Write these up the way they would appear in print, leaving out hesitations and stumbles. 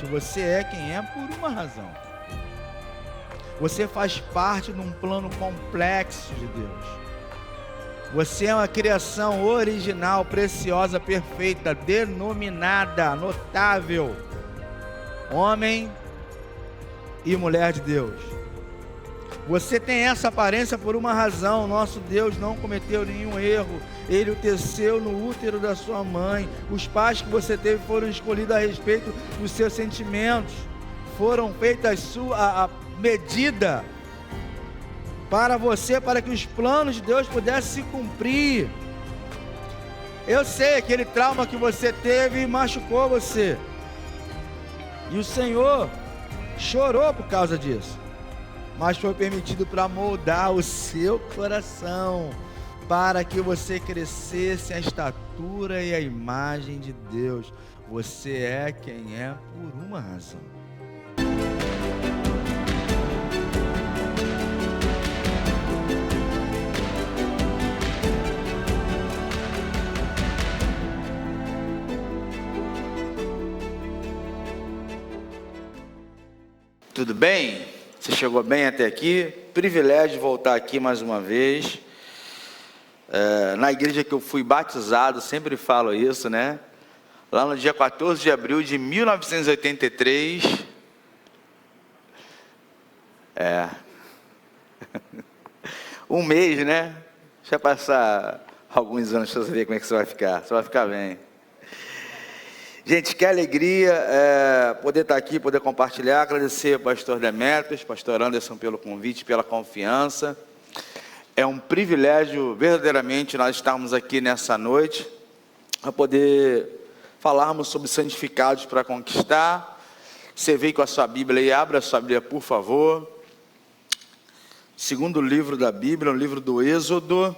Você é quem é por uma razão. Você faz parte de um plano complexo de Deus. Você é uma criação original, preciosa, perfeita, denominada, notável. Homem e mulher de Deus. Você tem essa aparência por uma razão. Nosso Deus não cometeu nenhum erro. Ele o teceu no útero da sua mãe. Os pais que você teve foram escolhidos a respeito dos seus sentimentos. Foram feitas a medida para você, para que os planos de Deus pudessem se cumprir. Eu sei, aquele trauma que você teve machucou você. E o Senhor chorou por causa disso. Mas foi permitido para moldar o seu coração, para que você crescesse a estatura e a imagem de Deus. Você é quem é por uma razão. Tudo bem? Você chegou bem até aqui? Privilégio de voltar aqui mais uma vez. Na igreja que eu fui batizado, sempre falo isso, né? Lá no dia 14 de abril de 1983. Um mês, né? Deixa passar alguns anos para você ver como é que você vai ficar. Você vai ficar bem. Gente, que alegria poder estar aqui, poder compartilhar. Agradecer ao pastor Demetrios, pastor Anderson pelo convite, pela confiança. É um privilégio, verdadeiramente, nós estarmos aqui nessa noite, para poder falarmos sobre santificados para conquistar. Você vem com a sua Bíblia e abra a sua Bíblia, por favor. Segundo livro da Bíblia, o livro do Êxodo.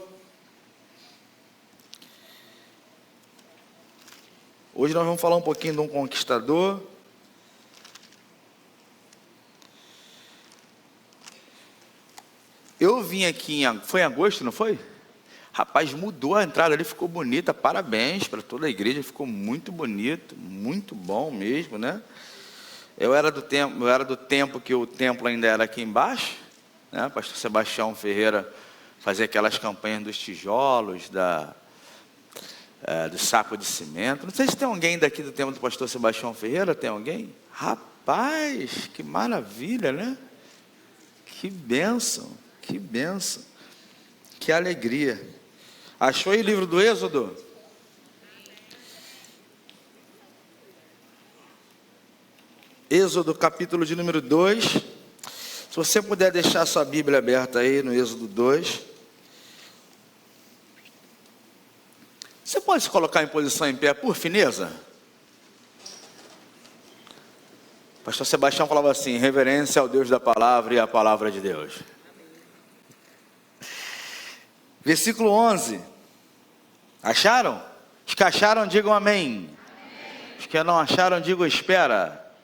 Hoje nós vamos falar um pouquinho de um conquistador. Eu vim aqui, foi em agosto, não foi? Rapaz, mudou a entrada ali, ficou bonita, parabéns para toda a igreja, ficou muito bonito, muito bom mesmo, né? Eu era do tempo que o templo ainda era aqui embaixo, né? Pastor Sebastião Ferreira fazia aquelas campanhas dos tijolos, do saco de cimento. Não sei se tem alguém daqui do tempo do pastor Sebastião Ferreira. Tem alguém? Rapaz, que maravilha, né? Que bênção, que bênção, que alegria. Achou aí o livro do Êxodo? Êxodo, capítulo de número 2. Se você puder deixar sua Bíblia aberta aí no Êxodo 2. Você pode se colocar em posição em pé, por fineza? Pastor Sebastião falava assim: reverência ao Deus da palavra e à palavra de Deus. Versículo 11. Acharam? Os que acharam, digam amém. Os que não acharam, digam espera.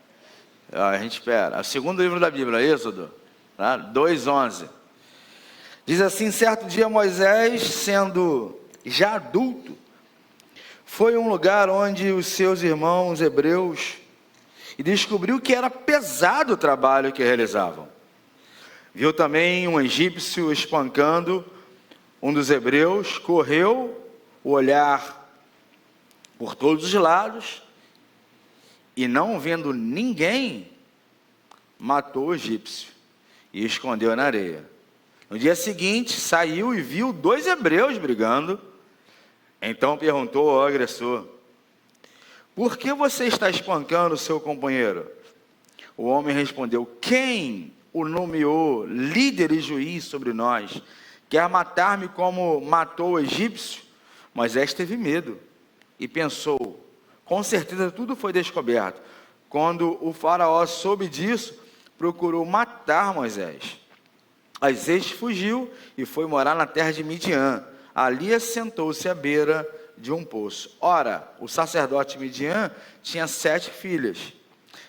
A gente espera. O segundo livro da Bíblia, Êxodo, 2:11. Diz assim: certo dia Moisés, sendo já adulto, foi a um lugar onde os seus irmãos hebreus e descobriu que era pesado o trabalho que realizavam. Viu também um egípcio espancando um dos hebreus, correu o olhar por todos os lados e, não vendo ninguém, matou o egípcio e escondeu na areia. No dia seguinte, saiu e viu 2 hebreus brigando. Então perguntou ao agressor: por que você está espancando o seu companheiro? O homem respondeu: quem o nomeou líder e juiz sobre nós? Quer matar-me como matou o egípcio? Moisés teve medo e pensou: com certeza tudo foi descoberto. Quando o faraó soube disso, procurou matar Moisés. Mas este fugiu e foi morar na terra de Midian. Ali assentou-se à beira de um poço. Ora, o sacerdote Midian tinha 7 filhas.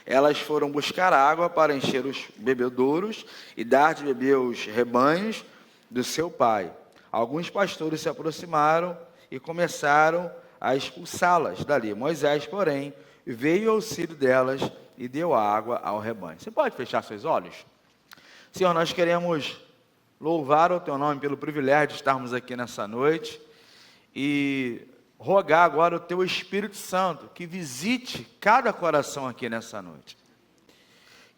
Elas foram buscar água para encher os bebedouros e dar de beber aos rebanhos do seu pai. Alguns pastores se aproximaram e começaram a expulsá-las dali. Moisés, porém, veio ao auxílio delas e deu água ao rebanho. Você pode fechar seus olhos? Senhor, nós queremos louvar o Teu nome pelo privilégio de estarmos aqui nessa noite e rogar agora o Teu Espírito Santo que visite cada coração aqui nessa noite.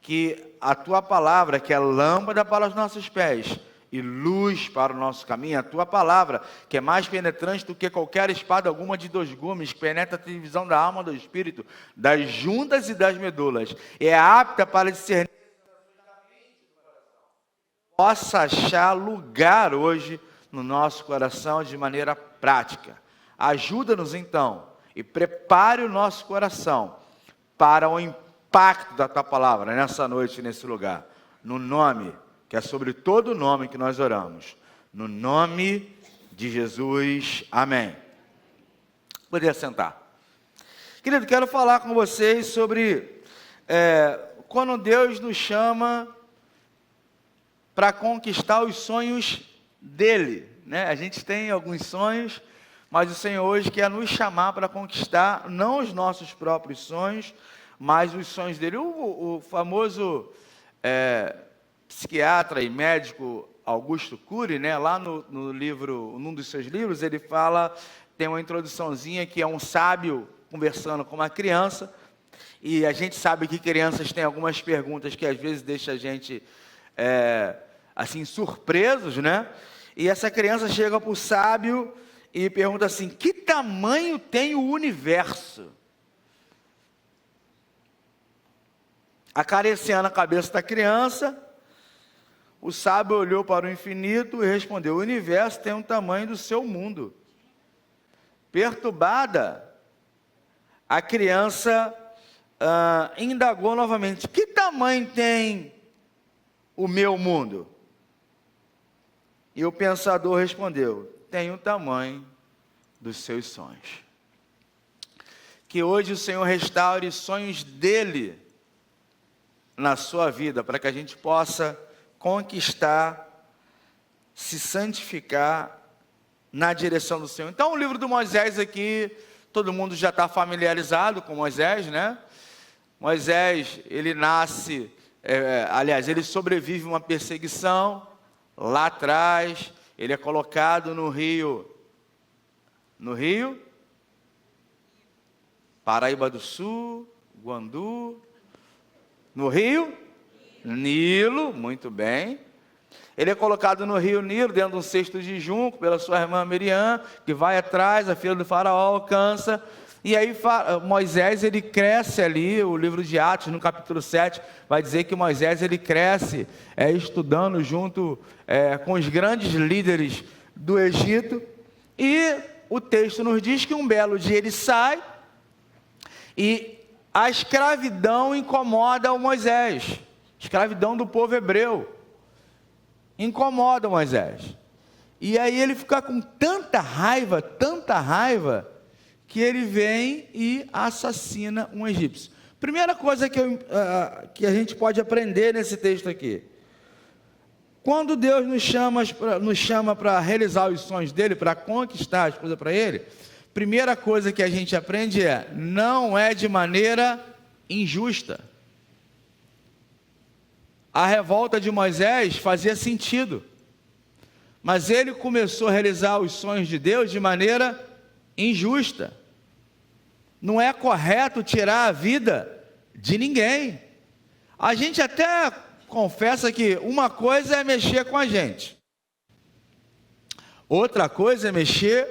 Que a Tua palavra, que é lâmpada para os nossos pés e luz para o nosso caminho, a Tua palavra, que é mais penetrante do que qualquer espada alguma de 2 gumes, que penetra a divisão da alma do espírito, das juntas e das medulas, e é apta para discernir, possa achar lugar hoje no nosso coração de maneira prática. Ajuda-nos então e prepare o nosso coração para o impacto da Tua palavra nessa noite, nesse lugar, no nome que é sobre todo nome que nós oramos, no nome de Jesus, amém. Poder sentar. Querido, quero falar com vocês sobre quando Deus nos chama para conquistar os sonhos dele, né? A gente tem alguns sonhos, mas o Senhor hoje quer nos chamar para conquistar não os nossos próprios sonhos, mas os sonhos dele. O famoso psiquiatra e médico Augusto Cury, né, lá no livro, num dos seus livros, ele fala, tem uma introduçãozinha que é um sábio conversando com uma criança, e a gente sabe que crianças têm algumas perguntas que às vezes deixam a gente assim, surpresos, né? E essa criança chega para o sábio e pergunta assim: que tamanho tem o universo? Acariciando a cabeça da criança, o sábio olhou para o infinito e respondeu: o universo tem o tamanho do seu mundo. Perturbada, a criança indagou novamente: que tamanho tem o meu mundo? E o pensador respondeu: tem o tamanho dos seus sonhos. Que hoje o Senhor restaure sonhos dele na sua vida, para que a gente possa conquistar, se santificar na direção do Senhor. Então, o livro do Moisés aqui, todo mundo já está familiarizado com Moisés, né? Moisés, ele nasce, ele sobrevive a uma perseguição lá atrás, ele é colocado no rio Paraíba do Sul, Guandu, no rio Nilo, muito bem. Ele é colocado no rio Nilo, dentro de um cesto de junco, pela sua irmã Miriam, que vai atrás, a filha do faraó alcança, e aí Moisés, ele cresce ali, o livro de Atos, no capítulo 7, vai dizer que Moisés, ele cresce, estudando junto com os grandes líderes do Egito, e o texto nos diz que um belo dia ele sai, e a escravidão incomoda o Moisés, escravidão do povo hebreu, incomoda Moisés, e aí ele fica com tanta raiva, que ele vem e assassina um egípcio. Primeira coisa que a gente pode aprender nesse texto aqui, quando Deus nos chama para realizar os sonhos dele, para conquistar as coisas para ele, primeira coisa que a gente aprende não é de maneira injusta. A revolta de Moisés fazia sentido, mas ele começou a realizar os sonhos de Deus de maneira injusta. Não é correto tirar a vida de ninguém. A gente até confessa que uma coisa é mexer com a gente, outra coisa é mexer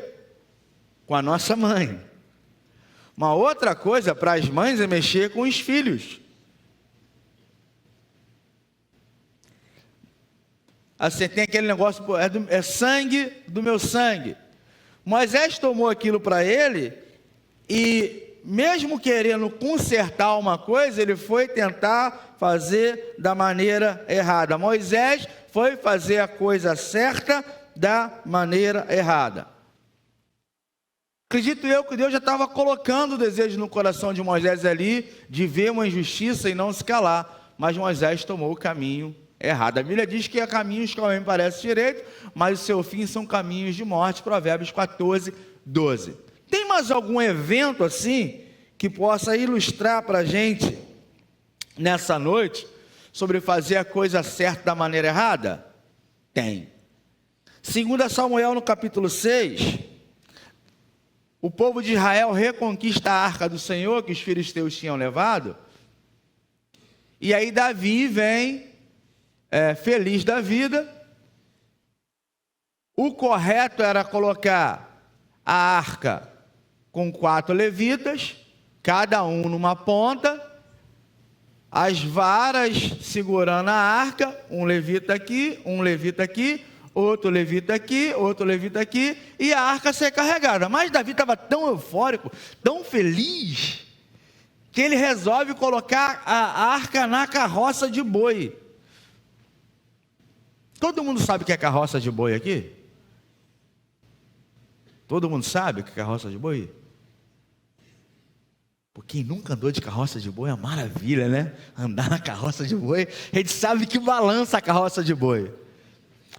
com a nossa mãe, uma outra coisa para as mães é mexer com os filhos. Assim, tem aquele negócio, é sangue do meu sangue. Moisés tomou aquilo para ele e, mesmo querendo consertar uma coisa, ele foi tentar fazer da maneira errada. Moisés foi fazer a coisa certa da maneira errada. Acredito eu que Deus já estava colocando o desejo no coração de Moisés ali, de ver uma injustiça e não se calar, mas Moisés tomou o caminho errado. A Bíblia diz que há caminhos que ao homem parece direito, mas o seu fim são caminhos de morte. Provérbios 14, 12. Tem mais algum evento assim que possa ilustrar para a gente nessa noite sobre fazer a coisa certa da maneira errada? Tem. 2 Samuel, no capítulo 6, o povo de Israel reconquista a arca do Senhor, que os filisteus tinham levado, e aí Davi vem, feliz da vida. O correto era colocar a arca com 4 levitas, cada um numa ponta, as varas segurando a arca, um levita aqui, outro levita aqui, outro levita aqui, e a arca ser carregada. Mas Davi estava tão eufórico, tão feliz, que ele resolve colocar a arca na carroça de boi. Todo mundo sabe o que é carroça de boi aqui? Todo mundo sabe o que é carroça de boi? Pô, quem nunca andou de carroça de boi é uma maravilha, né? Andar na carroça de boi, a gente sabe que balança a carroça de boi.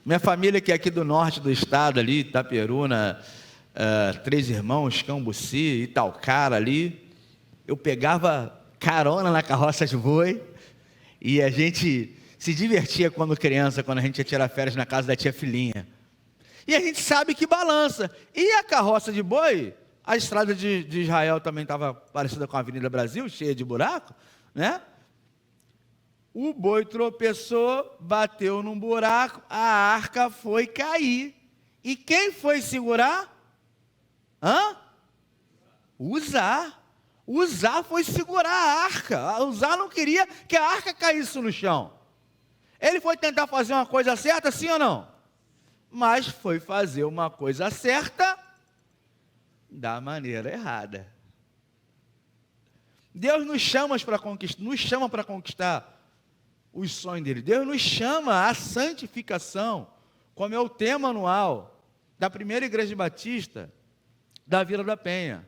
Minha família, que é aqui do norte do estado, ali, Itaperuna, Três Irmãos, Cambuci, Italcara ali, eu pegava carona na carroça de boi e a gente se divertia quando criança, quando a gente ia tirar férias na casa da tia Filhinha. E a gente sabe que balança. E a carroça de boi, a estrada de Israel também estava parecida com a Avenida Brasil, cheia de buraco, né? O boi tropeçou, bateu num buraco, a arca foi cair. E quem foi segurar? Uzá. Uzá foi segurar a arca. Uzá não queria que a arca caísse no chão. Ele foi tentar fazer uma coisa certa, sim ou não? Mas foi fazer uma coisa certa da maneira errada. Deus nos chama para conquistar os sonhos dele. Deus nos chama à santificação, como é o tema anual da primeira igreja batista da Vila da Penha.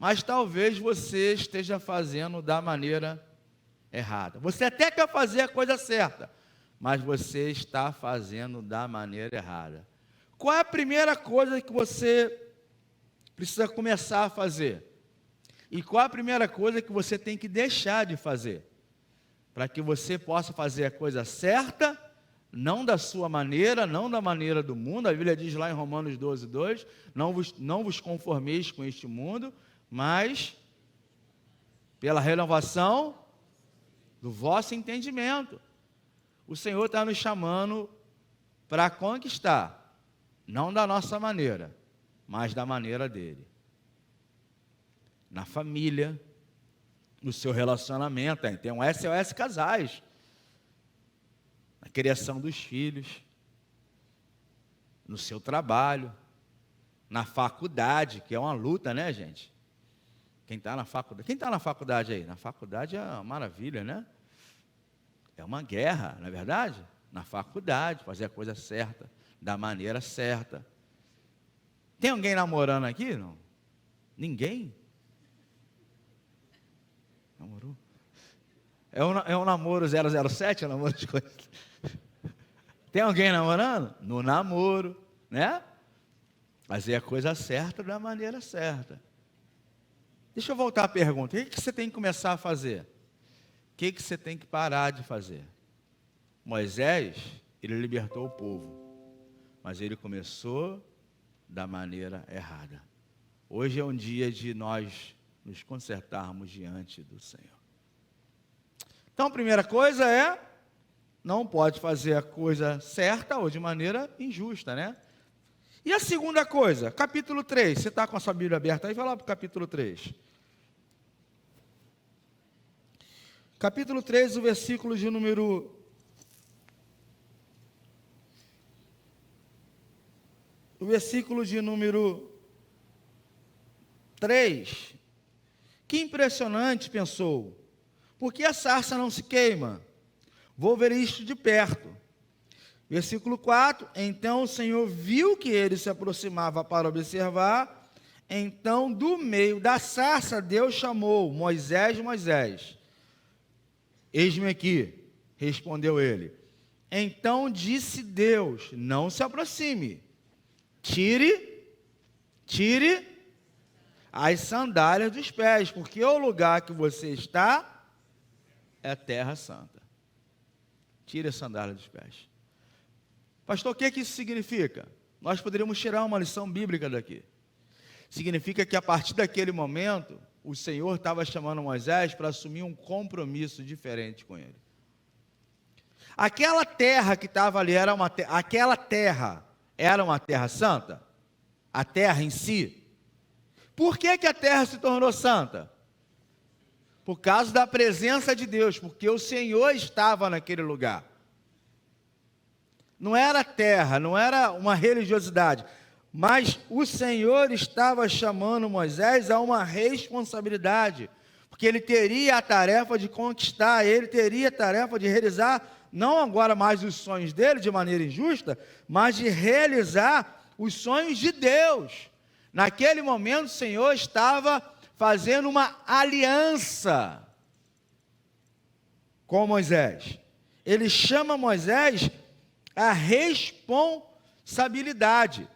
Mas talvez você esteja fazendo da maneira errada. Você até quer fazer a coisa certa, mas você está fazendo da maneira errada. Qual é a primeira coisa que você precisa começar a fazer? E qual é a primeira coisa que você tem que deixar de fazer? Para que você possa fazer a coisa certa, não da sua maneira, não da maneira do mundo. A Bíblia diz lá em Romanos 12:2, não vos conformeis com este mundo, mas pela renovação do vosso entendimento. O Senhor está nos chamando para conquistar, não da nossa maneira, mas da maneira dele. Na família, no seu relacionamento, tem um SOS Casais, na criação dos filhos, no seu trabalho, na faculdade, que é uma luta, né, gente? Quem está na faculdade aí? Na faculdade é uma maravilha, né? É uma guerra, não é verdade? Na faculdade, fazer a coisa certa, da maneira certa. Tem alguém namorando aqui? Não? Ninguém? Namorou? É um namoro 007, é um namoro de coisa. Tem alguém namorando? No namoro, né? Fazer a coisa certa da maneira certa. Deixa eu voltar à pergunta. O que você tem que começar a fazer? O que você tem que parar de fazer? Moisés, ele libertou o povo, mas ele começou da maneira errada. Hoje é um dia de nós nos consertarmos diante do Senhor. Então, a primeira coisa é, não pode fazer a coisa certa ou de maneira injusta, né? E a segunda coisa, capítulo 3, você está com a sua Bíblia aberta aí, vai lá para o capítulo 3. Capítulo 3, o versículo de número... O versículo de número 3. Que impressionante, pensou. Por que a sarça não se queima? Vou ver isto de perto. Versículo 4. Então o Senhor viu que ele se aproximava para observar. Então, do meio da sarça, Deus chamou: Moisés, Moisés. Eis-me aqui, respondeu ele. Então disse Deus: não se aproxime. Tire as sandálias dos pés, porque o lugar que você está é terra santa. Tire a sandália dos pés. Pastor, o que isso significa? Nós poderíamos tirar uma lição bíblica daqui. Significa que a partir daquele momento, o Senhor estava chamando Moisés para assumir um compromisso diferente com ele. Aquela terra que estava ali era aquela terra era uma terra santa? A terra em si? Por que a terra se tornou santa? Por causa da presença de Deus, porque o Senhor estava naquele lugar. Não era terra, não era uma religiosidade, mas o Senhor estava chamando Moisés a uma responsabilidade, porque ele teria a tarefa de conquistar, ele teria a tarefa de realizar, não agora mais os sonhos dele de maneira injusta, mas de realizar os sonhos de Deus. Naquele momento o Senhor estava fazendo uma aliança com Moisés. Ele chama Moisés a responsabilidade.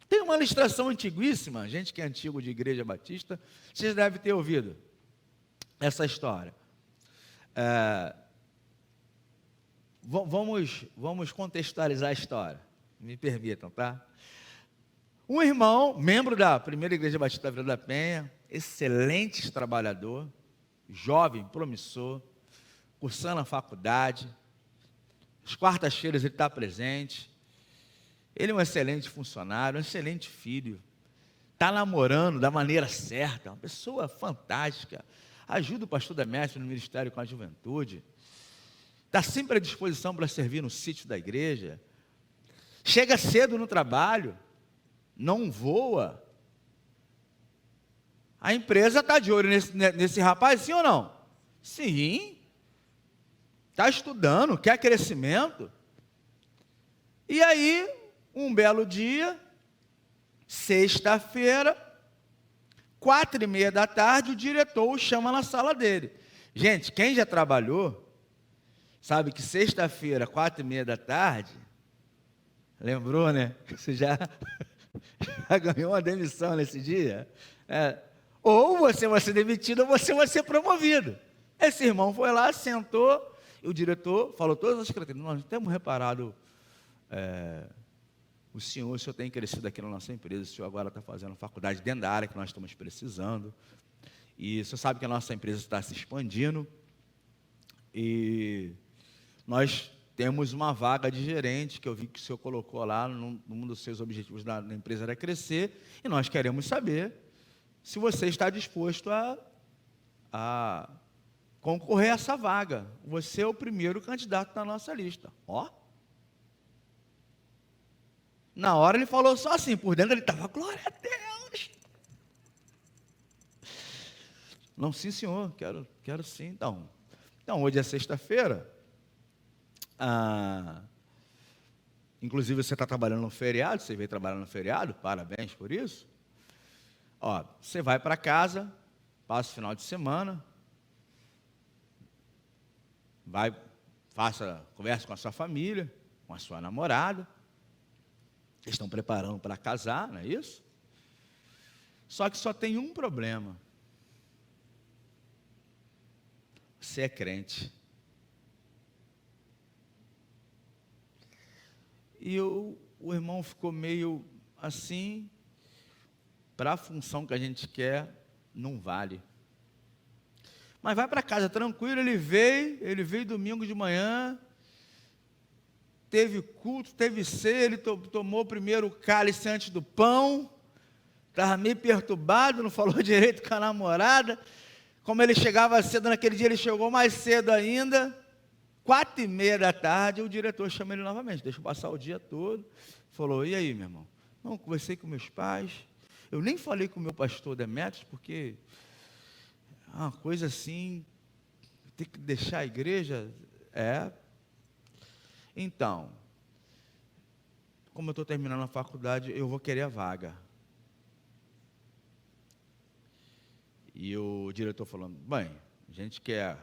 Tem uma ilustração antiguíssima, gente que é antigo de igreja batista, vocês devem ter ouvido essa história. Vamos contextualizar a história, me permitam, tá? Um irmão, membro da primeira igreja batista da Vila da Penha, excelente trabalhador, jovem, promissor, cursando a faculdade, às quartas-feiras ele está presente, ele é um excelente funcionário, um excelente filho, está namorando da maneira certa, uma pessoa fantástica, ajuda o pastor Demétrio no ministério com a juventude, está sempre à disposição para servir no sítio da igreja, chega cedo no trabalho, não voa. A empresa está de olho nesse rapaz, sim ou não? Sim. Está estudando, quer crescimento. E aí, um belo dia, sexta-feira, 4:30 da tarde, o diretor o chama na sala dele. Gente, quem já trabalhou, sabe que sexta-feira, 4:30 da tarde, lembrou, né? Você já ganhou uma demissão nesse dia? Ou você vai ser demitido, ou você vai ser promovido. Esse irmão foi lá, sentou, e o diretor falou todas as características. Nós temos reparado, o senhor tem crescido aqui na nossa empresa, o senhor agora está fazendo faculdade dentro da área que nós estamos precisando, e o senhor sabe que a nossa empresa está se expandindo, e nós temos uma vaga de gerente, que eu vi que o senhor colocou lá, num dos seus objetivos da empresa era crescer, e nós queremos saber se você está disposto a concorrer a essa vaga. Você é o primeiro candidato da nossa lista. Na hora ele falou só assim, por dentro ele estava, glória a Deus. Não, sim senhor, quero sim. Então hoje é sexta-feira, inclusive você está trabalhando no feriado, você veio trabalhar no feriado, parabéns por isso. Você vai para casa, passa o final de semana, conversa com a sua família, com a sua namorada, eles estão preparando para casar, não é isso? Só que só tem um problema. Você é crente. E o irmão ficou meio assim, para a função que a gente quer, não vale. Mas vai para casa tranquilo, ele veio domingo de manhã, teve culto, teve ceia, ele tomou o primeiro cálice antes do pão, estava meio perturbado, não falou direito com a namorada, como ele chegava cedo naquele dia, ele chegou mais cedo ainda, 4:30 da tarde, o diretor chama ele novamente, deixa eu passar o dia todo, falou, e aí meu irmão? Não, conversei com meus pais, eu nem falei com o meu pastor Demétrios, porque uma coisa assim, tem que deixar a igreja, Então, como eu estou terminando a faculdade, eu vou querer a vaga. E o diretor falando, bem, a gente quer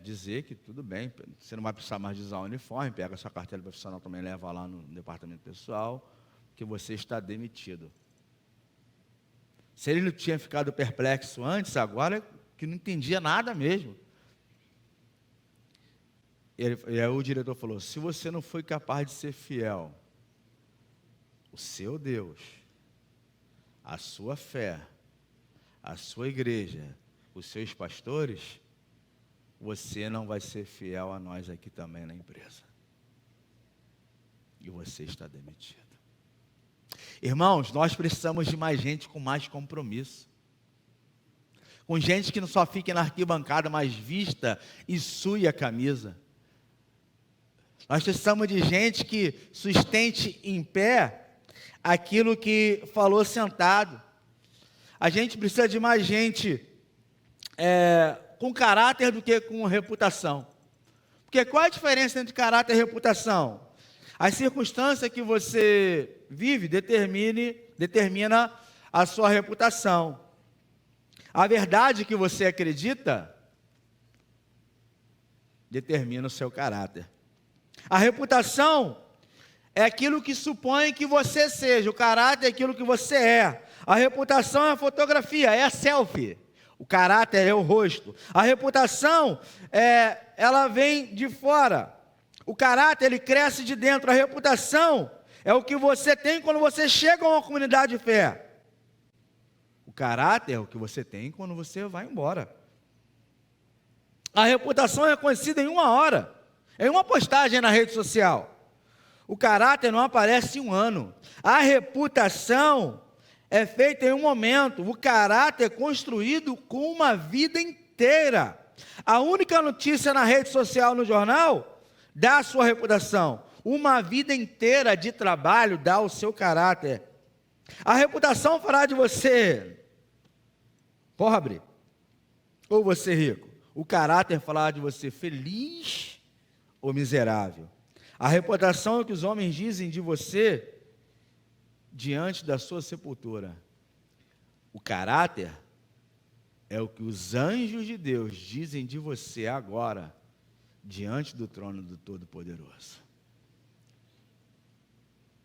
dizer que tudo bem, você não vai precisar mais de usar o uniforme, pega a sua carteira profissional também, leva lá no departamento pessoal, que você está demitido. Se ele não tinha ficado perplexo antes, agora que não entendia nada mesmo. E aí o diretor falou: se você não foi capaz de ser fiel, o seu Deus, a sua fé, a sua igreja, os seus pastores, você não vai ser fiel a nós aqui também na empresa. E você está demitido. Irmãos, nós precisamos de mais gente com mais compromisso. Com gente que não só fique na arquibancada, mas vista e sue a camisa. Nós precisamos de gente que sustente em pé aquilo que falou sentado. A gente precisa de mais gente com caráter do que com reputação. Porque qual é a diferença entre caráter e reputação? A circunstância que você vive determina a sua reputação. A verdade que você acredita determina o seu caráter. A reputação é aquilo que supõe que você seja, o caráter é aquilo que você é. A reputação é a fotografia, é a selfie. O caráter é o rosto. A reputação, ela vem de fora. O caráter, ele cresce de dentro. A reputação é o que você tem quando você chega a uma comunidade de fé. O caráter é o que você tem quando você vai embora. A reputação é conhecida em uma hora, em uma postagem na rede social. O caráter não aparece em um ano. A reputação é feita em um momento. O caráter é construído com uma vida inteira. A única notícia na rede social, no jornal, dá a sua reputação. Uma vida inteira de trabalho dá o seu caráter. A reputação fará de você pobre ou você rico. O caráter falará de você feliz ou miserável. A reputação é o que os homens dizem de você diante da sua sepultura. O caráter é o que os anjos de Deus dizem de você agora, diante do trono do Todo-Poderoso.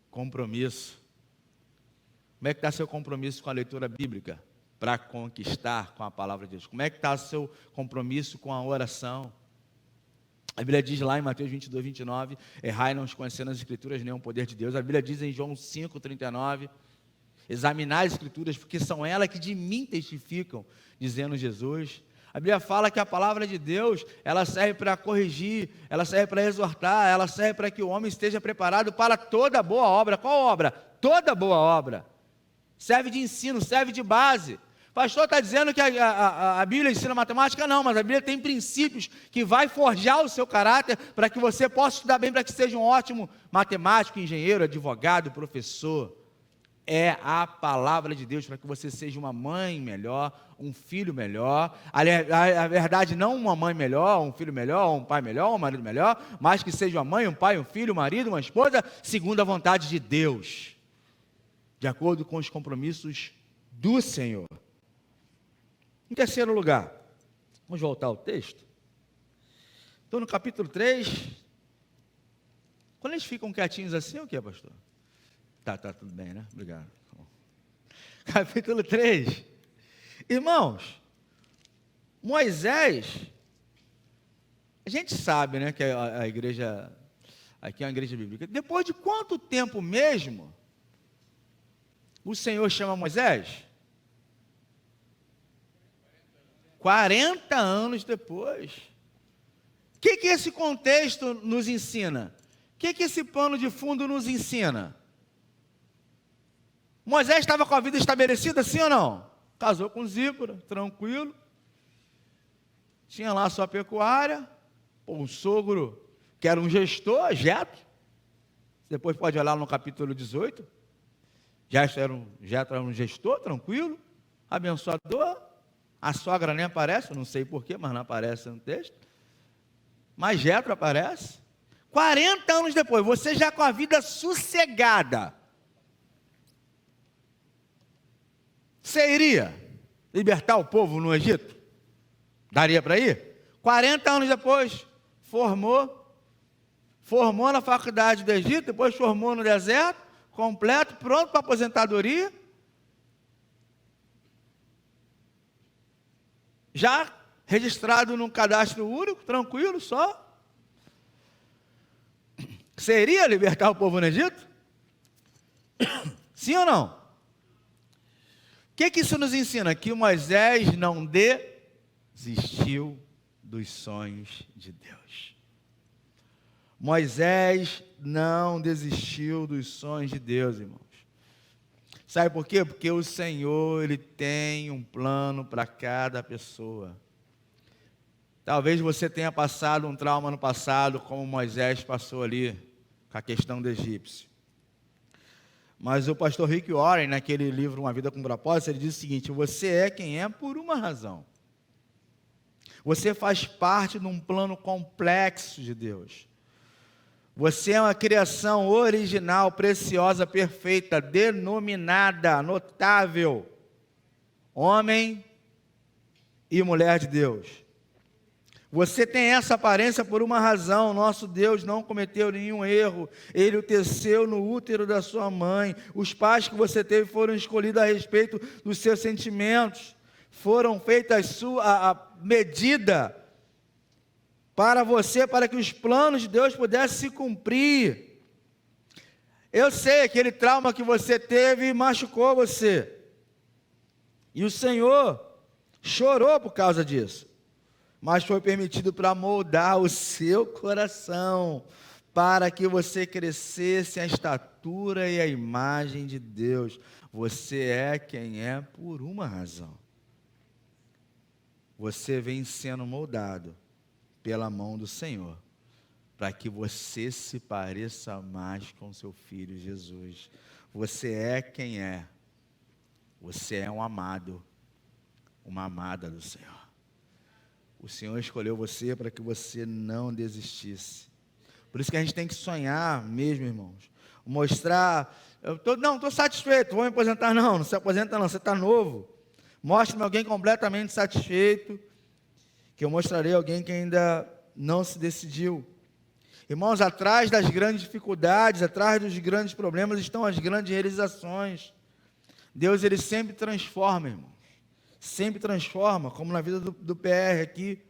Compromisso. Como é que está seu compromisso com a leitura bíblica? Para conquistar com a palavra de Deus. Como é que está o seu compromisso com a oração? A Bíblia diz lá em Mateus 22, 29, errai não conhecendo as Escrituras, nem o poder de Deus. A Bíblia diz em João 5, 39, examinar as Escrituras, porque são elas que de mim testificam, dizendo Jesus. A Bíblia fala que a palavra de Deus, ela serve para corrigir, ela serve para exortar, ela serve para que o homem esteja preparado para toda boa obra. Qual obra? Toda boa obra. Serve de ensino, serve de base. O pastor está dizendo que a Bíblia ensina matemática? Não, mas a Bíblia tem princípios que vai forjar o seu caráter para que você possa estudar bem, para que seja um ótimo matemático, engenheiro, advogado, professor. É a palavra de Deus para que você seja uma mãe melhor, um filho melhor. A verdade, não uma mãe melhor, um filho melhor, um pai melhor, um marido melhor, mas que seja uma mãe, um pai, um filho, um marido, uma esposa, segundo a vontade de Deus, de acordo com os compromissos do Senhor. Em terceiro lugar, vamos voltar ao texto. Então, no capítulo 3, quando eles ficam quietinhos assim, o que, pastor? Tá tudo bem, né? Obrigado. Capítulo 3. Irmãos, Moisés, a gente sabe, né, que a igreja, aqui é uma igreja bíblica. Depois de quanto tempo mesmo o Senhor chama Moisés? 40 anos depois. O que esse contexto nos ensina? O que esse pano de fundo nos ensina? Moisés estava com a vida estabelecida, sim ou não? Casou com Zípora, tranquilo. Tinha lá a sua pecuária. O sogro, que era um gestor, Jetro. Depois pode olhar no capítulo 18. Jetro era um gestor, tranquilo, abençoador. A sogra nem aparece, não sei porquê, mas não aparece no texto. Mas Jetro aparece. 40 anos depois, você já com a vida sossegada. Você iria libertar o povo no Egito? Daria para ir? 40 anos depois, formou na faculdade do Egito, depois formou no deserto, completo, pronto para aposentadoria. Já registrado num cadastro único, tranquilo, só. Você iria libertar o povo no Egito? Sim ou não? O que isso nos ensina? Que Moisés não desistiu dos sonhos de Deus. Moisés não desistiu dos sonhos de Deus, irmãos. Sabe por quê? Porque o Senhor, Ele tem um plano para cada pessoa. Talvez você tenha passado um trauma no passado, como Moisés passou ali, com a questão do egípcio. Mas o pastor Rick Warren, naquele livro Uma Vida com Propósito, ele diz o seguinte: você é quem é por uma razão. Você faz parte de um plano complexo de Deus. Você é uma criação original, preciosa, perfeita, denominada, notável. Homem e mulher de Deus. Você tem essa aparência por uma razão. Nosso Deus não cometeu nenhum erro. Ele o teceu no útero da sua mãe. Os pais que você teve foram escolhidos a respeito dos seus sentimentos. Foram feitas a medida para você, para que os planos de Deus pudessem se cumprir. Eu sei, aquele trauma que você teve machucou você. E o Senhor chorou por causa disso. Mas foi permitido para moldar o seu coração, para que você crescesse a estatura e a imagem de Deus. Você é quem é por uma razão. Você vem sendo moldado pela mão do Senhor, para que você se pareça mais com seu Filho Jesus. Você é quem é. Você é um amado, uma amada do Senhor. O Senhor escolheu você para que você não desistisse. Por isso que a gente tem que sonhar mesmo, irmãos. Mostrar, não estou satisfeito, vou me aposentar. Não se aposenta não, você está novo. Mostre-me alguém completamente satisfeito, que eu mostrarei alguém que ainda não se decidiu. Irmãos, atrás das grandes dificuldades, atrás dos grandes problemas, estão as grandes realizações. Deus, Ele sempre transforma, irmãos. Sempre transforma, como na vida do PR aqui.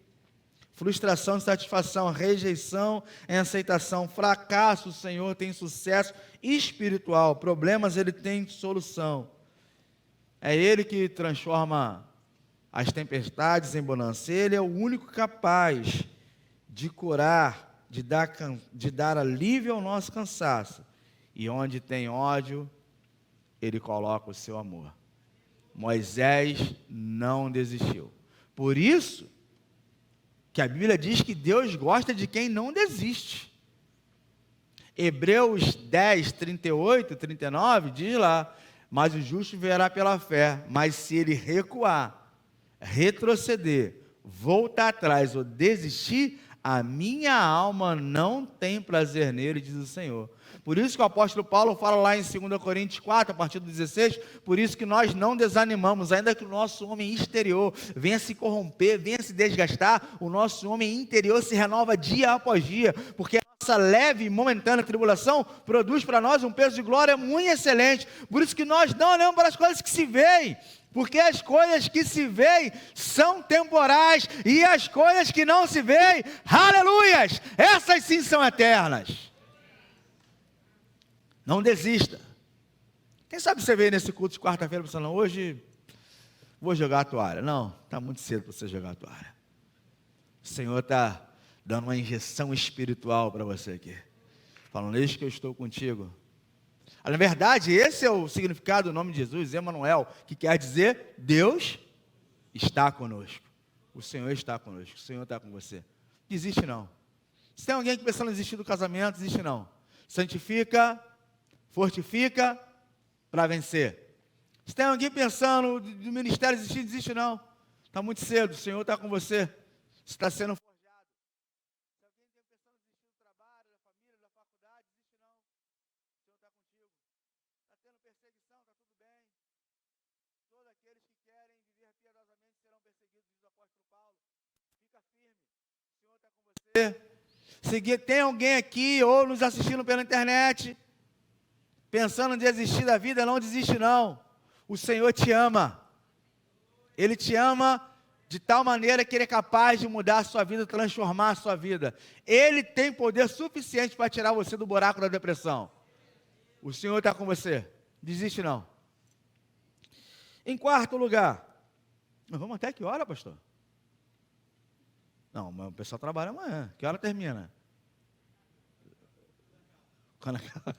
Frustração, insatisfação, rejeição, aceitação, fracasso, o Senhor tem sucesso espiritual. Problemas, Ele tem solução. É Ele que transforma as tempestades em bonança. Ele é o único capaz de curar, de dar alívio ao nosso cansaço. E onde tem ódio, Ele coloca o seu amor. Moisés não desistiu. Por isso que a Bíblia diz que Deus gosta de quem não desiste. Hebreus 10, 38, 39, diz lá: mas o justo viverá pela fé, mas se ele recuar, retroceder, voltar atrás ou desistir, a minha alma não tem prazer nele, diz o Senhor. Por isso que o apóstolo Paulo fala lá em 2 Coríntios 4, a partir do 16, por isso que nós não desanimamos, ainda que o nosso homem exterior venha se corromper, venha se desgastar, o nosso homem interior se renova dia após dia, porque a nossa leve e momentânea tribulação produz para nós um peso de glória muito excelente. Por isso que nós não olhamos para as coisas que se veem, porque as coisas que se veem são temporais, e as coisas que não se veem, aleluias, essas sim são eternas. Não desista. Quem sabe você veio nesse culto de quarta-feira pensando: hoje vou jogar a toalha. Não, está muito cedo para você jogar a toalha. O Senhor está dando uma injeção espiritual para você aqui, falando: eis que eu estou contigo. Na verdade, esse é o significado do nome de Jesus, Emanuel, que quer dizer Deus está conosco. O Senhor está conosco, o Senhor está com você. Desiste não. Se tem alguém que pensando em desistir do casamento, desiste não. Santifica, fortifica para vencer. Se tem alguém pensando do ministério desistir, desiste não. Está muito cedo, o Senhor está com você. Você está sendo forjado. Se alguém tem pensando em desistir do trabalho, da família, da faculdade, desiste não. O Senhor está contigo. Está tendo perseguição, está tudo bem. Todos aqueles que querem viver piedosamente serão perseguidos, diz o apóstolo Paulo. Fica firme, o Senhor está com você. Se tem alguém aqui ou nos assistindo pela internet pensando em desistir da vida, não desiste não. O Senhor te ama. Ele te ama de tal maneira que Ele é capaz de mudar a sua vida, transformar a sua vida. Ele tem poder suficiente para tirar você do buraco da depressão. O Senhor está com você. Desiste não. Em quarto lugar, nós vamos até que hora, pastor? Não, mas o pessoal trabalha amanhã. Que hora termina? Quando acaba.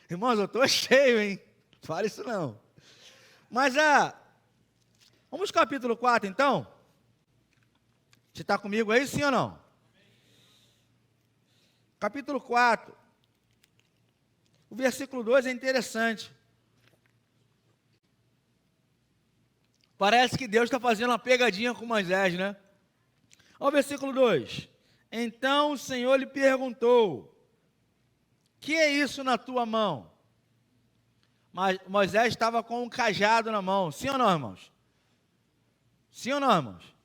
Irmãos, eu estou cheio, hein? Não fala isso não. Mas vamos ao capítulo 4, então? Você está comigo aí, sim ou não? Capítulo 4. O versículo 2 é interessante. Parece que Deus está fazendo uma pegadinha com Moisés, né? Olha o versículo 2. Então o Senhor lhe perguntou: que é isso na tua mão? Mas Moisés estava com um cajado na mão. Sim ou não, irmãos? Sim ou não, irmãos?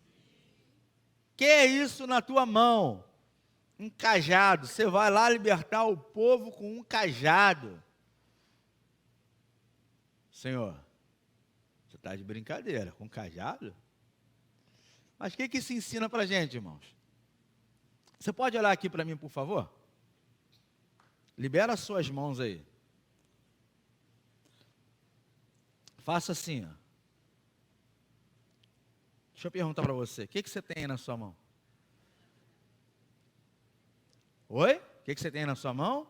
Que é isso na tua mão? Um cajado. Você vai lá libertar o povo com um cajado. Senhor, você está de brincadeira com um cajado? Mas o que isso ensina para a gente, irmãos? Você pode olhar aqui para mim, por favor? Libera as suas mãos aí. Faça assim, ó. Deixa eu perguntar para você, o que você tem aí na sua mão? Oi? O que você tem aí na sua mão?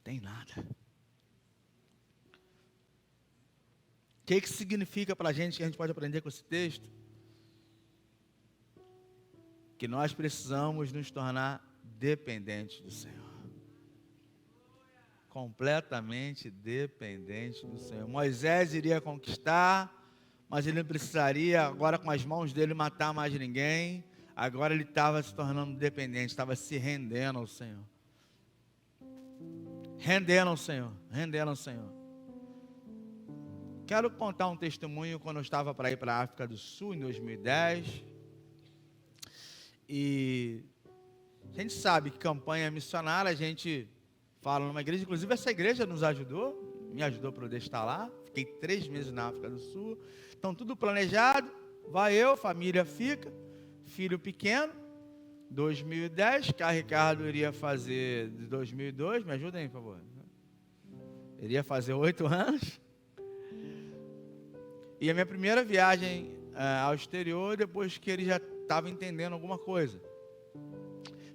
Tem nada. O que significa para a gente, que a gente pode aprender com esse texto? Que nós precisamos nos tornar dependentes do Senhor. Completamente dependente do Senhor. Moisés iria conquistar, mas ele não precisaria agora com as mãos dele matar mais ninguém. Agora ele estava se tornando dependente, estava se rendendo ao Senhor. Rendendo ao Senhor, rendendo ao Senhor. Quero contar um testemunho quando eu estava para ir para a África do Sul em 2010. E a gente sabe que campanha missionária, a gente fala numa igreja, inclusive essa igreja nos ajudou, me ajudou para eu estar lá. Fiquei 3 meses na África do Sul. Então tudo planejado, vai eu, família fica, filho pequeno, 2010, que a Ricardo iria fazer de 2002, me ajudem aí, por favor. Iria fazer 8 anos. E a minha primeira viagem ao exterior, depois que ele já estava entendendo alguma coisa.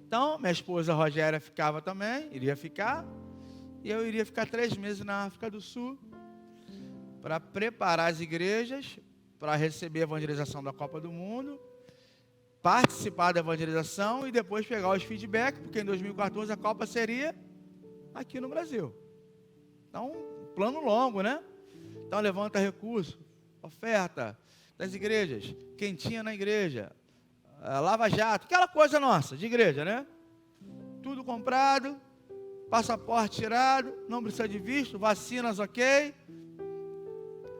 Então, minha esposa Rogéria ficava também, iria ficar, e eu iria ficar 3 meses na África do Sul, para preparar as igrejas, para receber a evangelização da Copa do Mundo, participar da evangelização e depois pegar os feedbacks, porque em 2014 a Copa seria aqui no Brasil. Então, plano longo, né? Então, levanta recurso, oferta das igrejas, quentinha na igreja, Lava Jato, aquela coisa nossa de igreja, né? Tudo comprado, passaporte tirado, não precisa de visto, vacinas ok.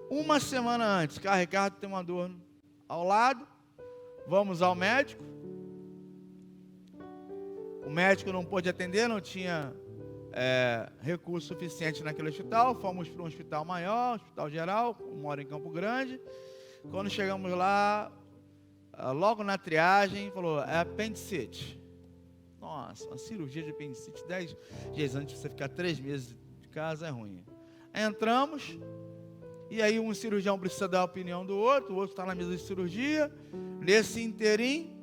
Uma semana antes, que a Ricardo tem uma dor ao lado, vamos ao médico. O médico não pôde atender, não tinha recurso suficiente naquele hospital. Fomos para um hospital maior, hospital geral, moro em Campo Grande. Quando chegamos lá, logo na triagem, falou, é apendicite. Nossa, uma cirurgia de apendicite, 10 dias antes de você ficar 3 meses de casa, é ruim. Aí entramos, e aí um cirurgião precisa dar a opinião do outro, o outro está na mesa de cirurgia. Nesse inteirinho,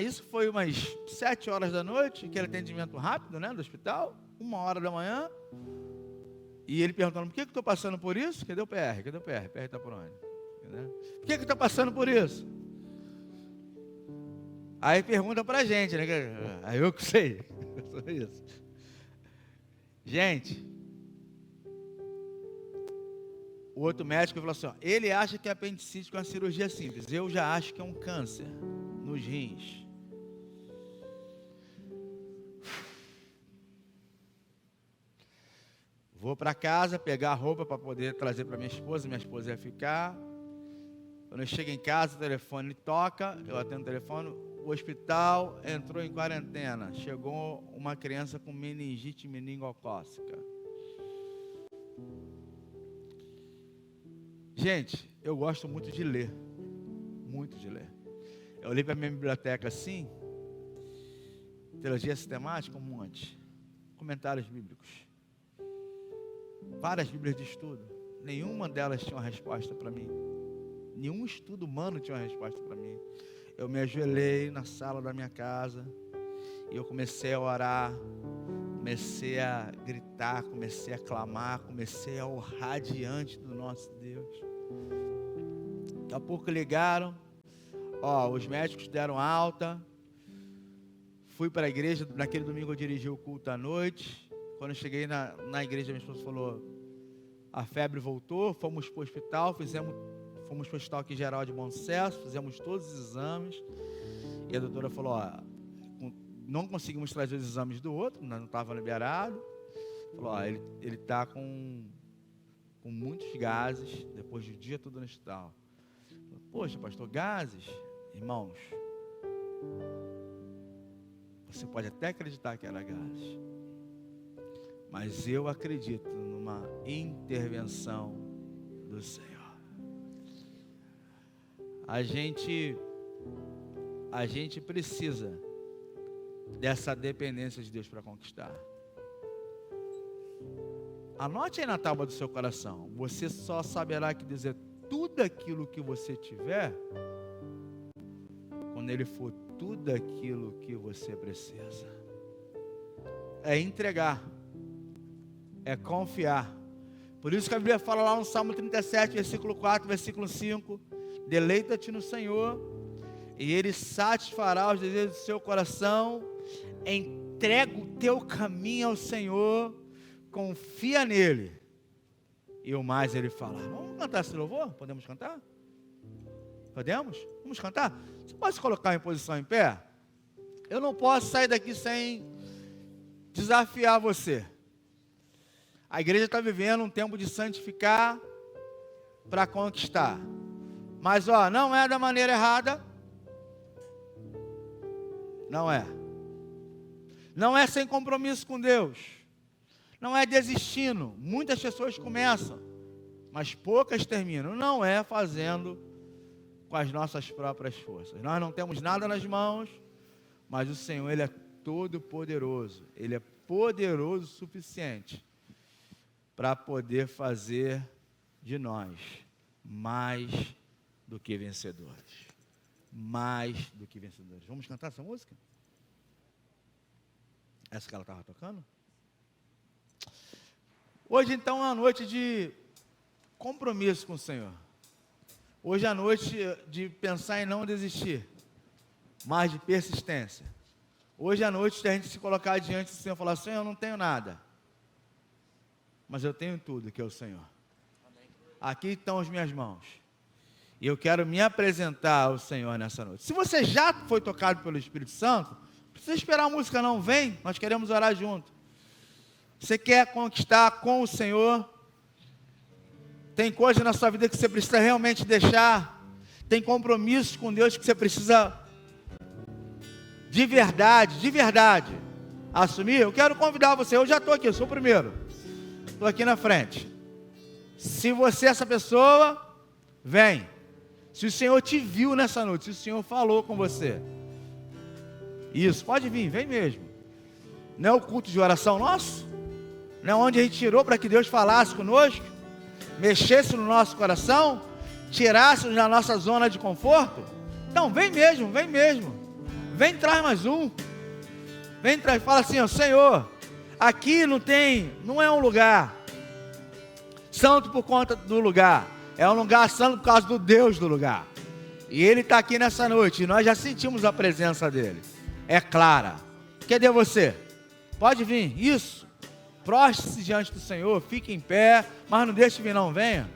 isso foi umas 7 horas da noite, aquele atendimento rápido, né, do hospital, 1h da manhã. E ele perguntando, por que eu estou passando por isso? Cadê o PR? Cadê o PR? O PR está por onde? Por que eu estou passando por isso? Aí pergunta para a gente, né? Aí eu que sei. Isso. Gente, o outro médico falou assim, ó, ele acha que é apendicite com uma cirurgia simples. Eu já acho que é um câncer nos rins. Vou para casa pegar a roupa para poder trazer para minha esposa ia ficar. Quando eu chego em casa, o telefone toca, eu atendo o telefone, o hospital entrou em quarentena. Chegou uma criança com meningite meningocócica. Gente, eu gosto muito de ler. Muito de ler. Eu olhei para a minha biblioteca assim, teologia sistemática, um monte. Comentários bíblicos. Várias bíblias de estudo. Nenhuma delas tinha uma resposta para mim. Nenhum estudo humano tinha uma resposta para mim. Eu me ajoelhei na sala da minha casa e eu comecei a orar, comecei a gritar, comecei a clamar, comecei a orar diante do nosso Deus. Daqui a pouco ligaram, os médicos deram alta, fui para a igreja, naquele domingo eu dirigi o culto à noite. Quando eu cheguei na igreja, minha esposa falou, a febre voltou, fomos para o hospital, fomos para o hospital aqui geral de Bom Sucesso, fizemos todos os exames, e a doutora falou, não conseguimos trazer os exames do outro, não estava liberado. Falou, ele está com muitos gases, depois do dia todo no hospital. Poxa, pastor, gases? Irmãos, você pode até acreditar que era gases, mas eu acredito numa intervenção do Senhor. A gente precisa dessa dependência de Deus para conquistar. Anote aí na tábua do seu coração. Você só saberá que Deus é tudo aquilo que você tiver quando Ele for tudo aquilo que você precisa. É entregar, é confiar. Por isso que a Bíblia fala lá no Salmo 37, versículo 4, versículo 5, deleita-te no Senhor e Ele satisfará os desejos do seu coração. Entrega o teu caminho ao Senhor, confia nele, e o mais Ele falar. Vamos cantar esse louvor? Podemos cantar? Podemos? Vamos cantar? Você pode se colocar em posição em pé? Eu não posso sair daqui sem desafiar você. A igreja está vivendo um tempo de santificar para conquistar. Mas não é da maneira errada. Não é. Não é sem compromisso com Deus. Não é desistindo. Muitas pessoas começam, mas poucas terminam. Não é fazendo com as nossas próprias forças. Nós não temos nada nas mãos, mas o Senhor, Ele é todo poderoso. Ele é poderoso o suficiente para poder fazer de nós mais do que vencedores. Mais do que vencedores. Vamos cantar essa música? Essa que ela estava tocando? Hoje então é uma noite de compromisso com o Senhor. Hoje é a noite de pensar em não desistir, mas de persistência. Hoje é a noite de a gente se colocar diante do Senhor e falar, Senhor, eu não tenho nada, mas eu tenho tudo, que é o Senhor. Aqui estão as minhas mãos. E eu quero me apresentar ao Senhor nessa noite. Se você já foi tocado pelo Espírito Santo, não precisa esperar a música não, vem, nós queremos orar junto. Você quer conquistar com o Senhor? Tem coisa na sua vida que você precisa realmente deixar? Tem compromissos com Deus que você precisa de verdade, assumir? Eu quero convidar você, eu já estou aqui, eu sou o primeiro. Estou aqui na frente. Se você é essa pessoa, vem. Se o Senhor te viu nessa noite, se o Senhor falou com você, isso, pode vir, vem mesmo. Não é o culto de oração nosso? Não é onde a gente tirou para que Deus falasse conosco, mexesse no nosso coração, tirasse da nossa zona de conforto? Então vem mesmo, vem, traz mais um, vem, traz, fala assim, Senhor, aqui não é um lugar santo por conta do lugar, é um lugar santo por causa do Deus do lugar, e Ele está aqui nessa noite, e nós já sentimos a presença dEle, é clara. Cadê você? Pode vir, isso. Prostre-se diante do Senhor, fique em pé, mas não deixe de vir não, venha.